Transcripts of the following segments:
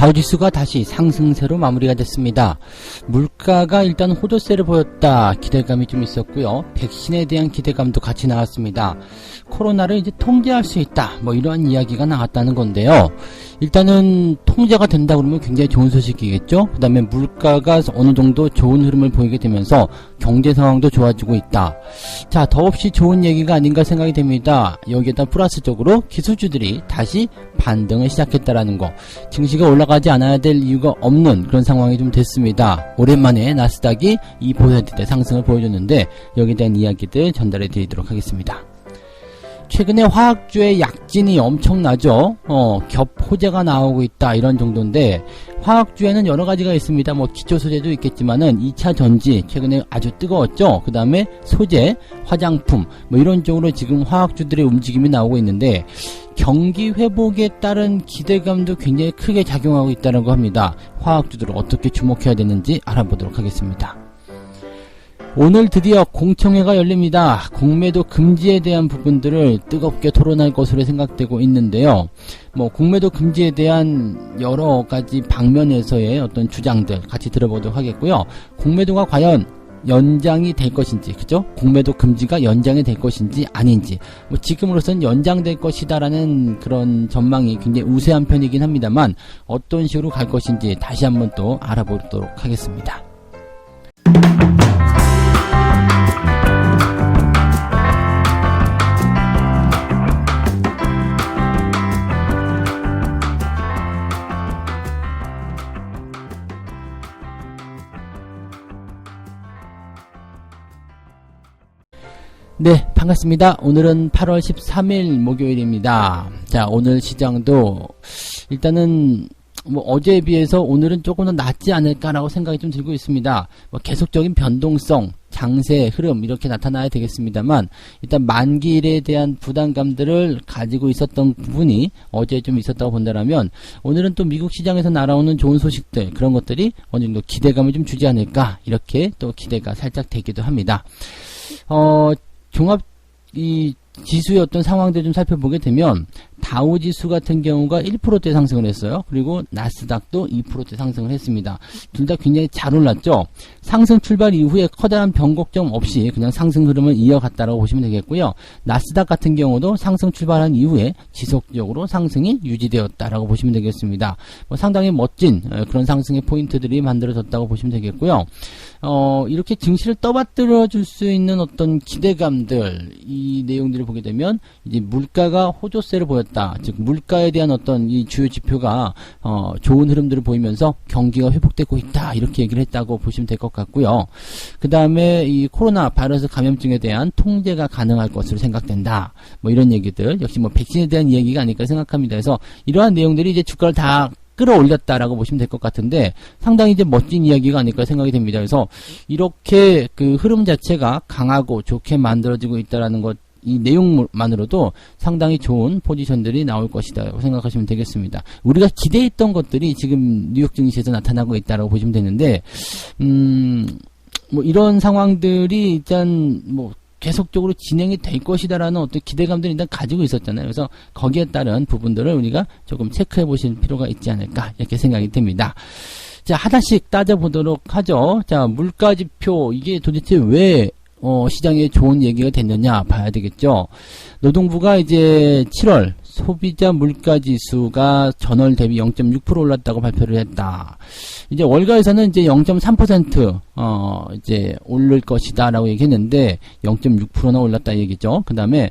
다우지수가 다시 상승세로 마무리가 됐습니다. 물가가 일단 호조세를 보였다. 기대감이 좀 있었고요. 백신에 대한 기대감도 같이 나왔습니다. 코로나를 이제 통제할 수 있다. 뭐 이러한 이야기가 나왔다는 건데요. 일단은 통제가 된다 그러면 굉장히 좋은 소식이겠죠. 그 다음에 물가가 어느 정도 좋은 흐름을 보이게 되면서 경제 상황도 좋아지고 있다. 자, 더없이 좋은 얘기가 아닌가 생각이 됩니다. 여기에다 플러스적으로 기술주들이 다시 반등을 시작했다라는 거. 증시가 올라가지 않아야 될 이유가 없는 그런 상황이 좀 됐습니다. 오랜만에 나스닥이 2%대 상승을 보여줬는데 여기에 대한 이야기들 전달해 드리도록 하겠습니다. 최근에 화학주의 약진이 엄청나죠. 겹호재가 나오고 있다 이런 정도인데, 화학주에는 여러 가지가 있습니다. 뭐 기초소재도 있겠지만은 2차 전지 최근에 아주 뜨거웠죠. 그 다음에 소재, 화장품 뭐 이런 쪽으로 지금 화학주들의 움직임이 나오고 있는데, 경기 회복에 따른 기대감도 굉장히 크게 작용하고 있다고 합니다. 화학주들을 어떻게 주목해야 되는지 알아보도록 하겠습니다. 오늘 드디어 공청회가 열립니다. 공매도 금지에 대한 부분들을 뜨겁게 토론할 것으로 생각되고 있는데요. 뭐 공매도 금지에 대한 여러 가지 방면에서의 어떤 주장들 같이 들어보도록 하겠고요. 공매도가 과연 연장이 될 것인지, 그죠? 공매도 금지가 연장이 될 것인지 아닌지, 뭐 지금으로서는 연장될 것이다라는 그런 전망이 굉장히 우세한 편이긴 합니다만, 어떤 식으로 갈 것인지 다시 한번 또 알아보도록 하겠습니다. 네, 반갑습니다. 오늘은 8월 13일 목요일입니다. 자, 오늘 시장도 일단은 뭐 어제에 비해서 오늘은 조금 더 낫지 않을까라고 생각이 좀 들고 있습니다. 뭐 계속적인 변동성, 장세, 흐름 이렇게 나타나야 되겠습니다만, 일단 만기일에 대한 부담감들을 가지고 있었던 부분이 어제 좀 있었다고 본다면, 오늘은 또 미국 시장에서 날아오는 좋은 소식들, 그런 것들이 어느 정도 기대감을 좀 주지 않을까, 이렇게 또 기대가 살짝 되기도 합니다. 종합 이 지수의 어떤 상황들 좀 살펴보게 되면, 다우지수 같은 경우가 1%대 상승을 했어요. 그리고 나스닥도 2%대 상승을 했습니다. 둘 다 굉장히 잘 올랐죠. 상승 출발 이후에 커다란 변곡점 없이 그냥 상승 흐름을 이어갔다라고 보시면 되겠고요. 나스닥 같은 경우도 상승 출발한 이후에 지속적으로 상승이 유지되었다라고 보시면 되겠습니다. 뭐 상당히 멋진 그런 상승의 포인트들이 만들어졌다고 보시면 되겠고요. 이렇게 증시를 떠받들어 줄 수 있는 어떤 기대감들, 이 내용들을 보게 되면 이제 물가가 호조세를 보였다. 즉 물가에 대한 어떤 이 주요 지표가 좋은 흐름들을 보이면서 경기가 회복되고 있다, 이렇게 얘기를 했다고 보시면 될 것 같고요. 그 다음에 이 코로나 바이러스 감염증에 대한 통제가 가능할 것으로 생각된다. 뭐 이런 얘기들, 역시 뭐 백신에 대한 이야기가 아닐까 생각합니다. 그래서 이러한 내용들이 이제 주가를 다 끌어올렸다라고 보시면 될 것 같은데, 상당히 이제 멋진 이야기가 아닐까 생각이 됩니다. 그래서 이렇게 그 흐름 자체가 강하고 좋게 만들어지고 있다라는 것, 이 내용만으로도 상당히 좋은 포지션들이 나올 것이다 생각하시면 되겠습니다. 우리가 기대했던 것들이 지금 뉴욕 증시에서 나타나고 있다라고 보시면 되는데, 뭐 이런 상황들이 일단 뭐 계속적으로 진행이 될 것이다라는 어떤 기대감들을 일단 가지고 있었잖아요. 그래서 거기에 따른 부분들을 우리가 조금 체크해 보실 필요가 있지 않을까, 이렇게 생각이 됩니다. 자, 하나씩 따져보도록 하죠. 자, 물가지표, 이게 도대체 왜 시장에 좋은 얘기가 됐느냐 봐야 되겠죠. 노동부가 이제 7월 소비자 물가지수가 전월 대비 0.6% 올랐다고 발표를 했다. 이제 월가에서는 이제 0.3% 이제 오를 것이다라고 얘기했는데 0.6%나 올랐다 얘기죠. 그 다음에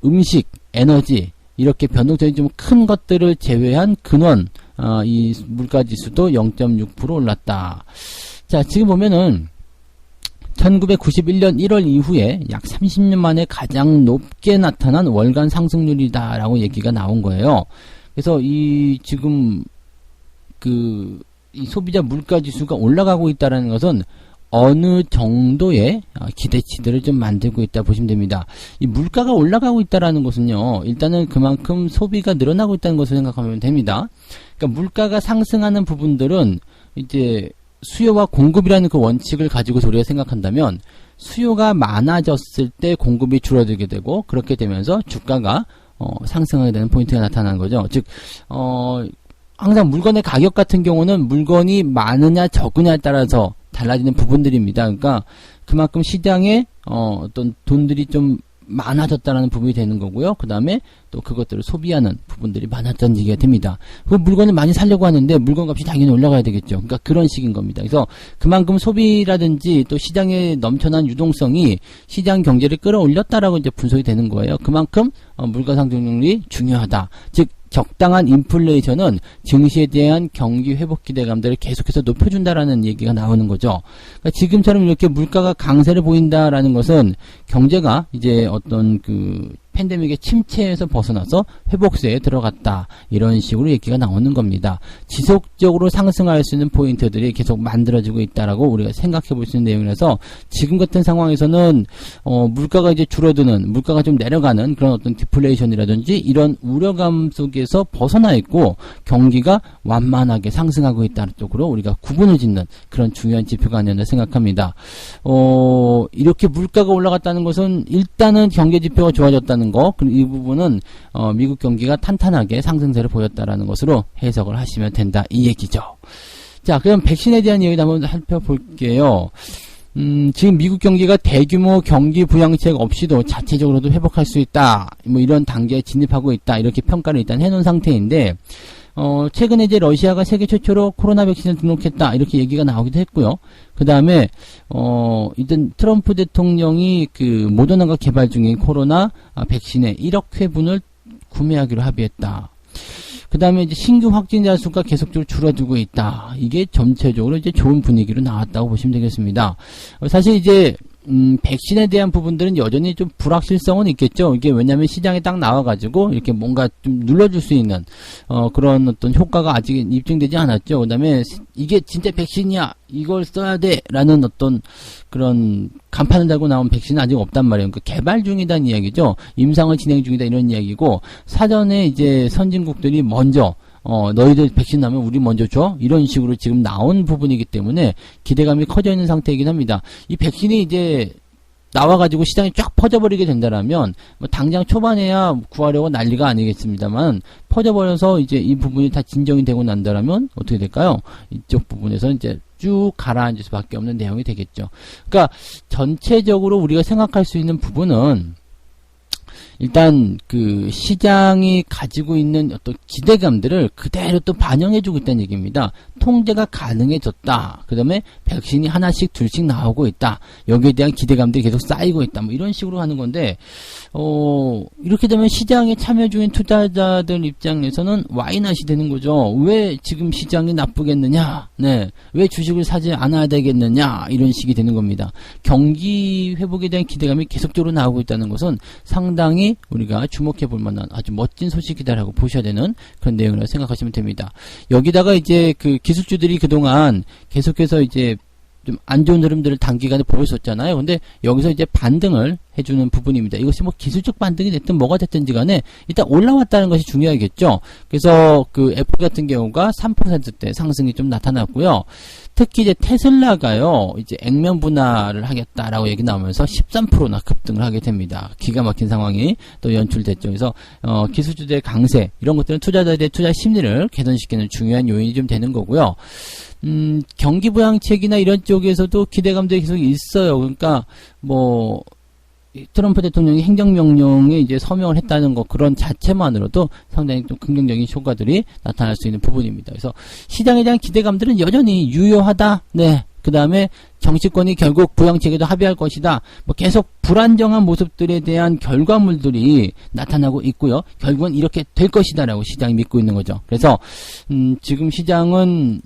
음식, 에너지 이렇게 변동성이 좀 큰 것들을 제외한 근원 이 물가지수도 0.6% 올랐다. 자, 지금 보면은 1991년 1월 이후에 약 30년 만에 가장 높게 나타난 월간 상승률이다라고 얘기가 나온 거예요. 그래서 이 지금 이 소비자 물가 지수가 올라가고 있다라는 것은 어느 정도의 기대치들을 좀 만들고 있다 보시면 됩니다. 이 물가가 올라가고 있다라는 것은요, 일단은 그만큼 소비가 늘어나고 있다는 것을 생각하면 됩니다. 그러니까 물가가 상승하는 부분들은 이제 수요와 공급이라는 그 원칙을 가지고서 우리가 생각한다면, 수요가 많아졌을 때 공급이 줄어들게 되고, 그렇게 되면서 주가가 상승하게 되는 포인트가 나타나는 거죠. 즉 항상 물건의 가격 같은 경우는 물건이 많으냐 적으냐에 따라서 달라지는 부분들입니다. 그러니까 그만큼 시장에 어떤 돈들이 좀 많아졌다라는 부분이 되는 거고요. 그 다음에 또 그것들을 소비하는 부분들이 많아졌다는 얘기가 됩니다. 그 물건을 많이 사려고 하는데 물건 값이 당연히 올라가야 되겠죠. 그러니까 그런 식인 겁니다. 그래서 그만큼 소비라든지 또 시장에 넘쳐난 유동성이 시장 경제를 끌어올렸다라고 이제 분석이 되는 거예요. 그만큼 물가 상승률이 중요하다. 즉 적당한 인플레이션은 증시에 대한 경기 회복 기대감들을 계속해서 높여준다라는 얘기가 나오는 거죠. 그러니까 지금처럼 이렇게 물가가 강세를 보인다라는 것은 경제가 이제 어떤 그 팬데믹의 침체에서 벗어나서 회복세에 들어갔다. 이런 식으로 얘기가 나오는 겁니다. 지속적으로 상승할 수 있는 포인트들이 계속 만들어지고 있다라고 우리가 생각해 볼 수 있는 내용이라서 지금 같은 상황에서는 물가가 이제 줄어드는, 물가가 좀 내려가는 그런 어떤 디플레이션이라든지 이런 우려감 속에서 벗어나 있고 경기가 완만하게 상승하고 있다는 쪽으로 우리가 구분을 짓는 그런 중요한 지표가 아니었나 생각합니다. 이렇게 물가가 올라갔다는 것은 일단은 경제 지표가 좋아졌다는 거, 그리고 이 부분은 미국 경기가 탄탄하게 상승세를 보였다라는 것으로 해석을 하시면 된다 이 얘기죠. 자, 그럼 백신에 대한 얘기도 한번 살펴볼게요. 지금 미국 경기가 대규모 경기 부양책 없이도 자체적으로도 회복할 수 있다. 뭐 이런 단계에 진입하고 있다. 이렇게 평가를 일단 해놓은 상태인데 최근에 이제 러시아가 세계 최초로 코로나 백신을 등록했다. 이렇게 얘기가 나오기도 했고요. 그 다음에, 일단 트럼프 대통령이 그 모더나가 개발 중인 코로나 백신의 1억 회분을 구매하기로 합의했다. 그 다음에 이제 신규 확진자 수가 계속적으로 줄어들고 있다. 이게 전체적으로 이제 좋은 분위기로 나왔다고 보시면 되겠습니다. 사실 이제, 백신에 대한 부분들은 여전히 좀 불확실성은 있겠죠. 이게 왜냐면 시장에 딱 나와가지고 이렇게 뭔가 좀 눌러줄 수 있는, 그런 어떤 효과가 아직 입증되지 않았죠. 그 다음에 이게 진짜 백신이야. 이걸 써야 돼. 라는 어떤 그런 간판을 달고 나온 백신은 아직 없단 말이에요. 그러니까 개발 중이다는 이야기죠. 임상을 진행 중이다 이런 이야기고 사전에 이제 선진국들이 먼저 너희들 백신 나면 우리 먼저 줘? 이런 식으로 지금 나온 부분이기 때문에 기대감이 커져 있는 상태이긴 합니다. 이 백신이 이제 나와가지고 시장에 쫙 퍼져버리게 된다라면, 뭐 당장 초반에야 구하려고 난리가 아니겠습니다만, 퍼져버려서 이제 이 부분이 다 진정이 되고 난다라면, 어떻게 될까요? 이쪽 부분에서 이제 쭉 가라앉을 수밖에 없는 내용이 되겠죠. 그러니까, 전체적으로 우리가 생각할 수 있는 부분은, 일단 그 시장이 가지고 있는 어떤 기대감들을 그대로 또 반영해주고 있다는 얘기입니다. 통제가 가능해졌다. 그 다음에 백신이 하나씩 둘씩 나오고 있다. 여기에 대한 기대감들이 계속 쌓이고 있다. 뭐 이런 식으로 하는 건데 이렇게 되면 시장에 참여 중인 투자자들 입장에서는 와이낫이 되는 거죠. 왜 지금 시장이 나쁘겠느냐? 네, 왜 주식을 사지 않아야 되겠느냐? 이런 식이 되는 겁니다. 경기 회복에 대한 기대감이 계속적으로 나오고 있다는 것은 상당히 우리가 주목해 볼 만한 아주 멋진 소식이다라고 보셔야 되는 그런 내용이라고 생각하시면 됩니다. 여기다가 이제 그 기술주들이 그동안 계속해서 이제 좀 안 좋은 흐름들을 단기간에 보였었잖아요. 근데 여기서 이제 반등을 해주는 부분입니다. 이것이 뭐 기술적 반등이 됐든 뭐가 됐든지 간에 일단 올라왔다는 것이 중요하겠죠. 그래서 그 애플 같은 경우가 3%대 상승이 좀 나타났고요. 특히 이제 테슬라가요, 이제 액면 분할을 하겠다라고 얘기 나오면서 13%나 급등을 하게 됩니다. 기가 막힌 상황이 또 연출됐죠. 그래서, 기술주들의 강세, 이런 것들은 투자자들의 투자 심리를 개선시키는 중요한 요인이 좀 되는 거고요. 경기 부양책이나 이런 쪽에서도 기대감들이 계속 있어요. 그러니까, 뭐, 트럼프 대통령이 행정명령에 이제 서명을 했다는 거, 그런 자체만으로도 상당히 좀 긍정적인 효과들이 나타날 수 있는 부분입니다. 그래서 시장에 대한 기대감들은 여전히 유효하다. 네. 그 다음에 정치권이 결국 부양책에도 합의할 것이다. 뭐 계속 불안정한 모습들에 대한 결과물들이 나타나고 있고요. 결국은 이렇게 될 것이다라고 시장이 믿고 있는 거죠. 그래서 지금 시장은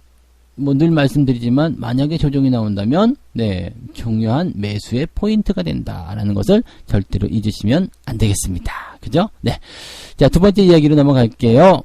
뭐 늘 말씀드리지만 만약에 조정이 나온다면 네, 중요한 매수의 포인트가 된다라는 것을 절대로 잊으시면 안 되겠습니다. 그죠? 네. 자, 두 번째 이야기로 넘어갈게요.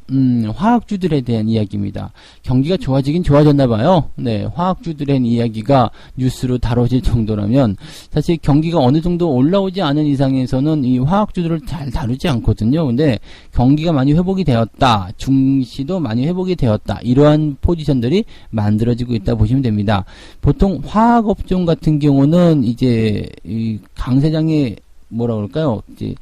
화학주들에 대한 이야기입니다. 경기가 좋아지긴 좋아졌나봐요. 네, 화학주들의 이야기가 뉴스로 다뤄질 정도라면 사실 경기가 어느 정도 올라오지 않은 이상에서는 이 화학주들을 잘 다루지 않거든요. 근데 경기가 많이 회복이 되었다. 중시도 많이 회복이 되었다. 이러한 포지션들이 만들어지고 있다 보시면 됩니다. 보통 화학업종 같은 경우는 이제 이 강세장에 뭐라 그럴까요? 이제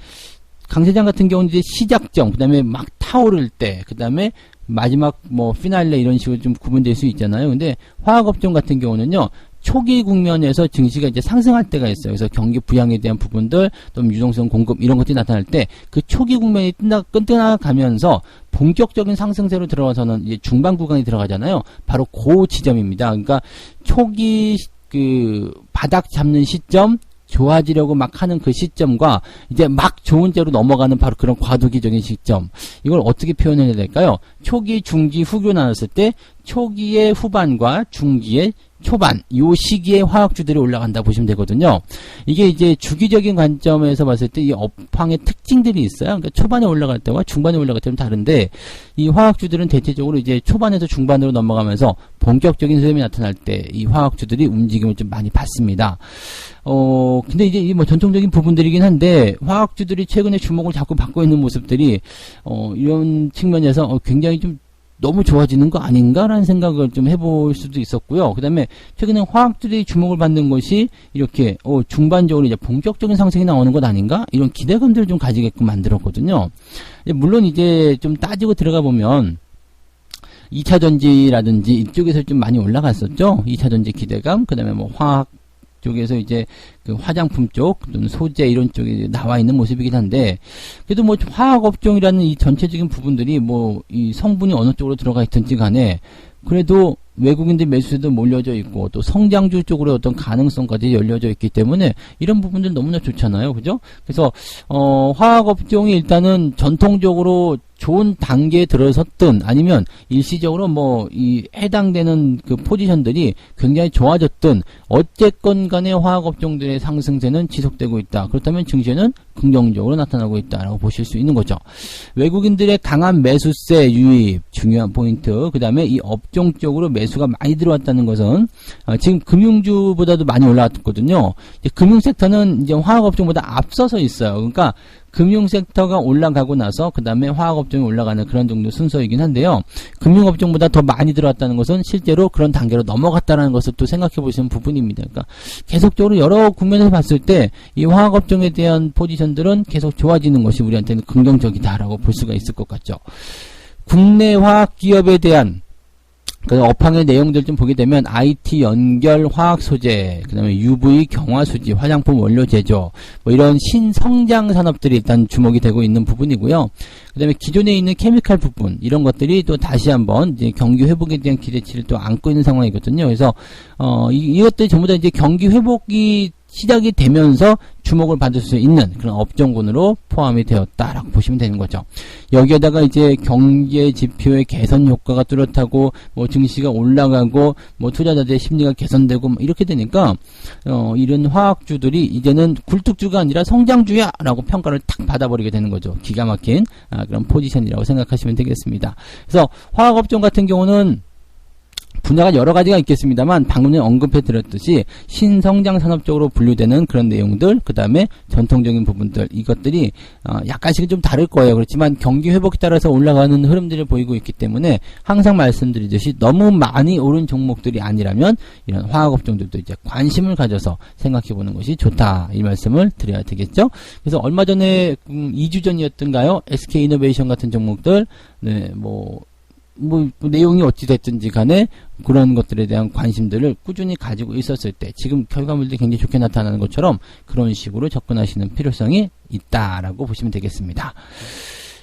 강세장 같은 경우는 이제 시작점, 그 다음에 막 타오를 때, 그 다음에 마지막 뭐 피날레 이런 식으로 좀 구분될 수 있잖아요. 근데 화학업종 같은 경우는요, 초기 국면에서 증시가 이제 상승할 때가 있어요. 그래서 경기 부양에 대한 부분들, 또 유동성 공급 이런 것들이 나타날 때 그 초기 국면이 끝나가면서 본격적인 상승세로 들어가서는 이제 중반 구간이 들어가잖아요. 바로 그 지점입니다. 그러니까 초기 그 바닥 잡는 시점, 좋아지려고 막 하는 그 시점과 이제 막 좋은 때로 넘어가는 바로 그런 과도기적인 시점. 이걸 어떻게 표현해야 될까요? 초기, 중기, 후기 나눴을 때 초기의 후반과 중기의 초반, 요 시기에 화학주들이 올라간다 보시면 되거든요. 이게 이제 주기적인 관점에서 봤을 때 이 업황의 특징들이 있어요. 그러니까 초반에 올라갈 때와 중반에 올라갈 때는 다른데, 이 화학주들은 대체적으로 이제 초반에서 중반으로 넘어가면서 본격적인 흐름이 나타날 때 이 화학주들이 움직임을 좀 많이 받습니다. 근데 이제 뭐 전통적인 부분들이긴 한데, 화학주들이 최근에 주목을 자꾸 받고 있는 모습들이, 이런 측면에서 굉장히 좀 너무 좋아지는 거 아닌가라는 생각을 좀 해볼 수도 있었고요. 그 다음에 최근에 화학들이 주목을 받는 것이 이렇게 중반적으로 이제 본격적인 상승이 나오는 것 아닌가? 이런 기대감들을 좀 가지게끔 만들었거든요. 물론 이제 좀 따지고 들어가 보면 2차전지라든지 이쪽에서 좀 많이 올라갔었죠. 2차전지 기대감, 그 다음에 뭐 화학 쪽에서 이제 그 화장품 쪽 또는 소재 이런 쪽에 나와 있는 모습이긴 한데, 그래도 뭐 화학업종이라는 이 전체적인 부분들이 뭐 이 성분이 어느 쪽으로 들어가 있든지 간에 그래도 외국인들 매수세도 몰려져 있고 또 성장주 쪽으로 어떤 가능성까지 열려져 있기 때문에 이런 부분들 너무나 좋잖아요. 그죠? 그래서 화학업종이 일단은 전통적으로 좋은 단계에 들어섰든 아니면 일시적으로 뭐 이 해당되는 그 포지션들이 굉장히 좋아졌든 어쨌건 간에 화학업종들의 상승세는 지속되고 있다. 그렇다면 증시는 긍정적으로 나타나고 있다라고 보실 수 있는 거죠. 외국인들의 강한 매수세 유입 중요한 포인트. 그 다음에 이 업종 쪽으로 매수가 많이 들어왔다는 것은 지금 금융주보다도 많이 올라왔거든요. 이제 금융 섹터는 이제 화학업종보다 앞서서 있어요. 그러니까 금융 섹터가 올라가고 나서 그 다음에 화학업종이 올라가는 그런 정도 순서이긴 한데요. 금융업종보다 더 많이 들어왔다는 것은 실제로 그런 단계로 넘어갔다는 것을 또 생각해 보시는 부분입니다. 그러니까 계속적으로 여러 국면에서 봤을 때 이 화학업종에 대한 포지션들은 계속 좋아지는 것이 우리한테는 긍정적이다라고 볼 수가 있을 것 같죠. 국내 화학기업에 대한 그 업황의 내용들 좀 보게 되면 IT 연결 화학 소재, 그다음에 UV 경화 수지, 화장품 원료 제조, 뭐 이런 신성장 산업들이 일단 주목이 되고 있는 부분이고요. 그다음에 기존에 있는 케미칼 부분 이런 것들이 또 다시 한번 이제 경기 회복에 대한 기대치를 또 안고 있는 상황이거든요. 그래서 이것들이 전부 다 이제 경기 회복이 시작이 되면서 주목을 받을 수 있는 그런 업종군으로 포함이 되었다라고 보시면 되는 거죠. 여기에다가 이제 경제 지표의 개선 효과가 뚜렷하고 뭐 증시가 올라가고 뭐 투자자들의 심리가 개선되고 뭐 이렇게 되니까 이런 화학주들이 이제는 굴뚝주가 아니라 성장주야라고 평가를 탁 받아버리게 되는 거죠. 기가 막힌 그런 포지션이라고 생각하시면 되겠습니다. 그래서 화학업종 같은 경우는 분야가 여러 가지가 있겠습니다만 방금 전에 언급해 드렸듯이 신성장 산업 쪽으로 분류되는 그런 내용들, 그 다음에 전통적인 부분들, 이것들이 약간씩은 좀 다를 거예요. 그렇지만 경기 회복에 따라서 올라가는 흐름들을 보이고 있기 때문에 항상 말씀드리듯이 너무 많이 오른 종목들이 아니라면 이런 화학업종들도 이제 관심을 가져서 생각해 보는 것이 좋다, 이 말씀을 드려야 되겠죠. 그래서 얼마 전에 2주 전이었던가요? SK이노베이션 같은 종목들, 네, 뭐 내용이 어찌됐든지 간에 그런 것들에 대한 관심들을 꾸준히 가지고 있었을 때 지금 결과물들이 굉장히 좋게 나타나는 것처럼 그런 식으로 접근하시는 필요성이 있다라고 보시면 되겠습니다.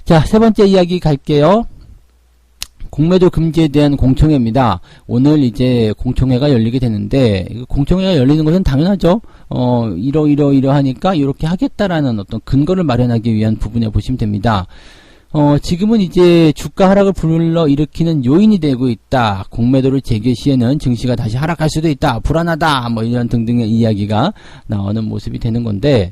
자, 세 번째 이야기 갈게요. 공매도 금지에 대한 공청회입니다. 오늘 이제 공청회가 열리게 되는데, 공청회가 열리는 것은 당연하죠. 이러하니까 이렇게 하겠다라는 어떤 근거를 마련하기 위한 부분에 보시면 됩니다. 지금은 이제 주가 하락을 불러일으키는 요인이 되고 있다. 공매도를 재개 시에는 증시가 다시 하락할 수도 있다. 불안하다. 뭐 이런 등등의 이야기가 나오는 모습이 되는 건데,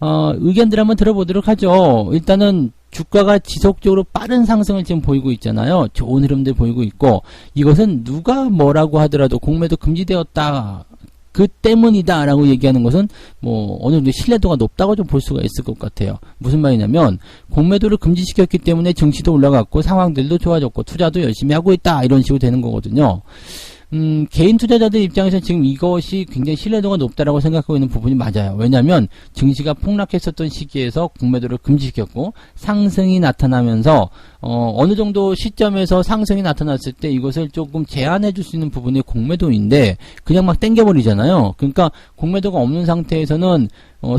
의견들 한번 들어보도록 하죠. 일단은 주가가 지속적으로 빠른 상승을 지금 보이고 있잖아요. 좋은 흐름들 보이고 있고, 이것은 누가 뭐라고 하더라도 공매도 금지되었다, 그 때문이다 라고 얘기하는 것은 뭐 어느 정도 신뢰도가 높다고 좀 볼 수가 있을 것 같아요. 무슨 말이냐면 공매도를 금지시켰기 때문에 증시도 올라갔고 상황들도 좋아졌고 투자도 열심히 하고 있다, 이런 식으로 되는 거거든요. 개인 투자자들 입장에서 지금 이것이 굉장히 신뢰도가 높다라고 생각하고 있는 부분이 맞아요. 왜냐하면 증시가 폭락했었던 시기에서 공매도를 금지시켰고 상승이 나타나면서 어느 정도 시점에서 상승이 나타났을 때 이것을 조금 제한해 줄 수 있는 부분이 공매도인데 그냥 막 땡겨버리잖아요. 그러니까 공매도가 없는 상태에서는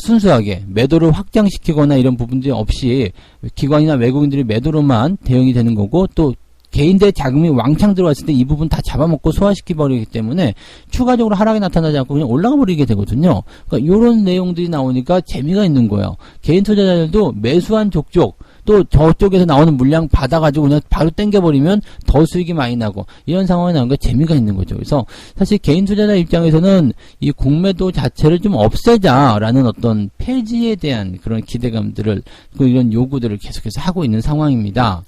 순수하게 매도를 확장시키거나 이런 부분들이 없이 기관이나 외국인들이 매도로만 대응이 되는 거고 또 개인들 자금이 왕창 들어왔을 때 이 부분 다 잡아먹고 소화시켜버리기 때문에 추가적으로 하락이 나타나지 않고 그냥 올라가 버리게 되거든요. 그러니까 이런 내용들이 나오니까 재미가 있는 거예요. 개인 투자자들도 매수한 족족 또 저쪽에서 나오는 물량 받아가지고 그냥 바로 땡겨버리면 더 수익이 많이 나고 이런 상황이 나오니까 재미가 있는 거죠. 그래서 사실 개인 투자자 입장에서는 이 공매도 자체를 좀 없애자라는 어떤 폐지에 대한 그런 기대감들을 이런 요구들을 계속해서 하고 있는 상황입니다.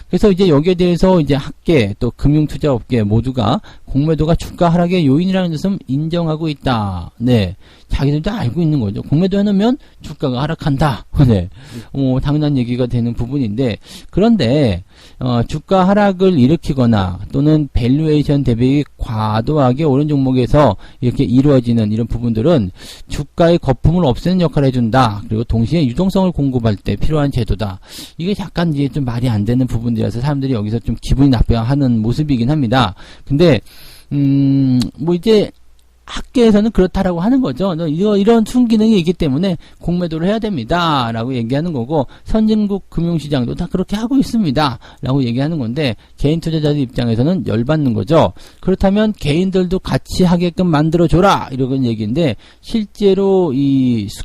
그래서 이제 여기에 대해서 이제 학계 또 금융투자업계 모두가 공매도가 주가 하락의 요인이라는 것을 인정하고 있다. 네. 자기들도 알고 있는 거죠. 공매도 해놓으면 주가가 하락한다. 네. 당연한 얘기가 되는 부분인데, 그런데, 주가 하락을 일으키거나 또는 밸류에이션 대비 과도하게 오른 종목에서 이렇게 이루어지는 이런 부분들은 주가의 거품을 없애는 역할을 해준다. 그리고 동시에 유동성을 공급할 때 필요한 제도다. 이게 약간 이제 좀 말이 안 되는 부분들이라서 사람들이 여기서 좀 기분이 나빠하는 모습이긴 합니다. 근데, 뭐 이제, 학계에서는 그렇다라고 하는 거죠. 이런 순기능이 있기 때문에 공매도를 해야 됩니다. 라고 얘기하는 거고, 선진국 금융시장도 다 그렇게 하고 있습니다. 라고 얘기하는 건데, 개인 투자자들 입장에서는 열받는 거죠. 그렇다면 개인들도 같이 하게끔 만들어줘라! 이런 얘기인데, 실제로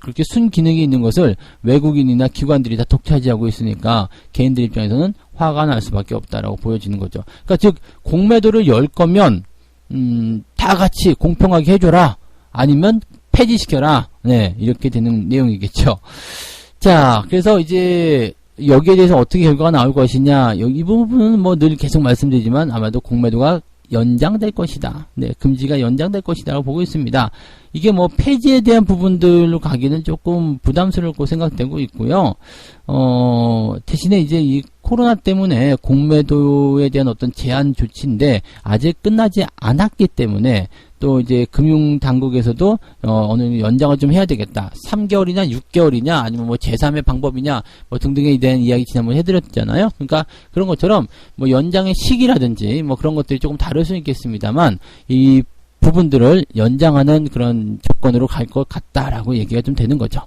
그렇게 순기능이 있는 것을 외국인이나 기관들이 다 독차지하고 있으니까, 개인들 입장에서는 화가 날 수밖에 없다라고 보여지는 거죠. 그러니까 즉, 공매도를 열 거면, 다 같이 공평하게 해줘라. 아니면 폐지시켜라. 네, 이렇게 되는 내용이겠죠. 자, 그래서 이제 여기에 대해서 어떻게 결과가 나올 것이냐. 이 부분은 뭐 늘 계속 말씀드리지만 아마도 공매도가 연장될 것이다. 네, 금지가 연장될 것이다라고 보고 있습니다. 이게 뭐 폐지에 대한 부분들로 가기는 조금 부담스럽고 생각되고 있고요. 대신에 이제 이 코로나 때문에 공매도에 대한 어떤 제한 조치인데 아직 끝나지 않았기 때문에 또 이제 금융당국에서도 어느 정도 연장을 좀 해야 되겠다. 3개월이냐 6개월이냐 아니면 뭐 제3의 방법이냐 뭐 등등에 대한 이야기 지난번에 해드렸잖아요. 그러니까 그런 것처럼 뭐 연장의 시기라든지 뭐 그런 것들이 조금 다를 수 있겠습니다만 이 부분들을 연장하는 그런 조건으로 갈 것 같다라고 얘기가 좀 되는 거죠.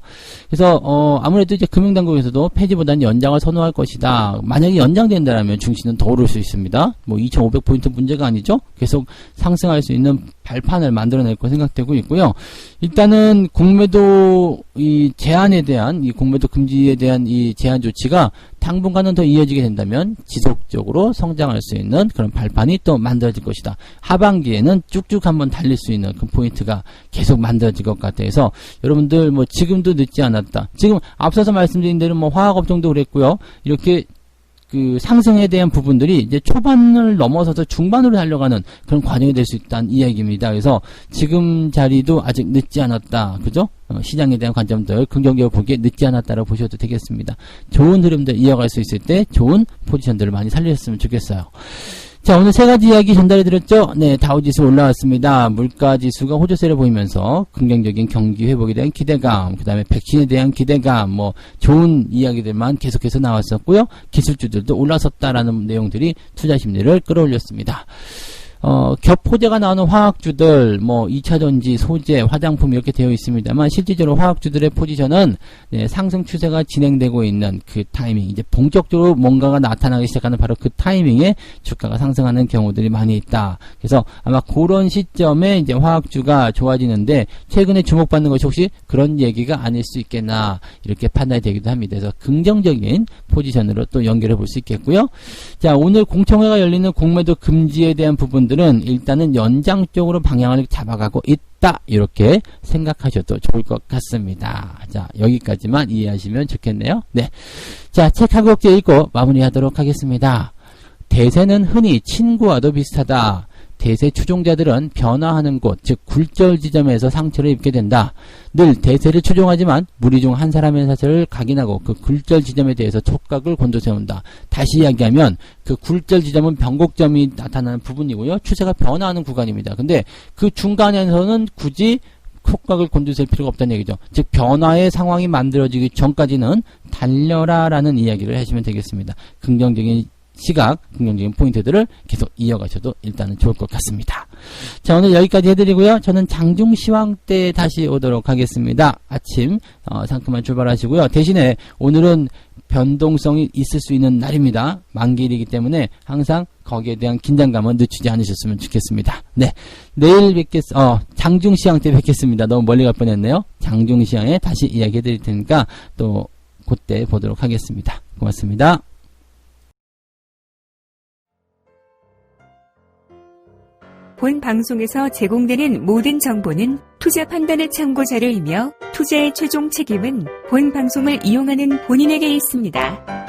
그래서 아무래도 이제 금융당국에서도 폐지보다는 연장을 선호할 것이다. 만약에 연장된다면 증시는 더 오를 수 있습니다. 뭐 2,500포인트 문제가 아니죠. 계속 상승할 수 있는 발판을 만들어낼 거 생각되고 있고요. 일단은 공매도 이 제한에 대한 이 공매도 금지에 대한 이 제한 조치가 당분간은 더 이어지게 된다면 지속적으로 성장할 수 있는 그런 발판이 또 만들어질 것이다. 하반기에는 쭉쭉 한번 달릴 수 있는 그 포인트가 계속 만들어질 것 같아서 여러분들 뭐 지금도 늦지 않았다. 지금 앞서서 말씀드린 대로 뭐 화학업종도 그랬고요. 이렇게 그 상승에 대한 부분들이 이제 초반을 넘어서서 중반으로 달려가는 그런 과정이 될 수 있다는 이야기입니다. 그래서 지금 자리도 아직 늦지 않았다. 그죠? 시장에 대한 관점들 긍정적으로 보기에 늦지 않았다고 보셔도 되겠습니다. 좋은 흐름들 이어갈 수 있을 때 좋은 포지션들을 많이 살리셨으면 좋겠어요. 자, 오늘 세 가지 이야기 전달해드렸죠? 네, 다우지수 올라왔습니다. 물가지수가 호조세를 보이면서 긍정적인 경기 회복에 대한 기대감, 그 다음에 백신에 대한 기대감, 뭐 좋은 이야기들만 계속해서 나왔었고요. 기술주들도 올라섰다라는 내용들이 투자 심리를 끌어올렸습니다. 겹호재가 나오는 화학주들, 뭐 2차전지, 소재, 화장품 이렇게 되어 있습니다만 실질적으로 화학주들의 포지션은 네, 상승 추세가 진행되고 있는 그 타이밍, 이제 본격적으로 뭔가가 나타나기 시작하는 바로 그 타이밍에 주가가 상승하는 경우들이 많이 있다. 그래서 아마 그런 시점에 이제 화학주가 좋아지는데 최근에 주목받는 것이 혹시 그런 얘기가 아닐 수 있겠나 이렇게 판단이 되기도 합니다. 그래서 긍정적인 포지션으로 또 연결해 볼 수 있겠고요. 자, 오늘 공청회가 열리는 공매도 금지에 대한 부분 들은 일단은 연장 쪽으로 방향을 잡아가고 있다. 이렇게 생각하셔도 좋을 것 같습니다. 자, 여기까지만 이해하시면 좋겠네요. 네. 자, 책 한 곡째 읽고 마무리하도록 하겠습니다. 대세는 흔히 친구와도 비슷하다. 대세 추종자들은 변화하는 곳, 즉 굴절 지점에서 상처를 입게 된다. 늘 대세를 추종하지만 무리 중 한 사람의 사실을 각인하고 그 굴절 지점에 대해서 촉각을 곤두세운다. 다시 이야기하면 그 굴절 지점은 변곡점이 나타나는 부분이고요. 추세가 변화하는 구간입니다. 근데 그 중간에서는 굳이 촉각을 곤두셀 필요가 없다는 얘기죠. 즉 변화의 상황이 만들어지기 전까지는 달려라라는 이야기를 하시면 되겠습니다. 긍정적인 시각, 긍정적인 포인트들을 계속 이어가셔도 일단은 좋을 것 같습니다. 자, 오늘 여기까지 해드리고요. 저는 장중시황 때 다시 오도록 하겠습니다. 아침 상큼한 출발하시고요. 대신에 오늘은 변동성이 있을 수 있는 날입니다. 만기일이기 때문에 항상 거기에 대한 긴장감은 늦추지 않으셨으면 좋겠습니다. 네, 내일 장중시황 때 뵙겠습니다. 너무 멀리 갈 뻔했네요. 장중시황에 다시 이야기해 드릴 테니까 또 그때 보도록 하겠습니다. 고맙습니다. 본 방송에서 제공되는 모든 정보는 투자 판단의 참고 자료이며 투자의 최종 책임은 본 방송을 이용하는 본인에게 있습니다.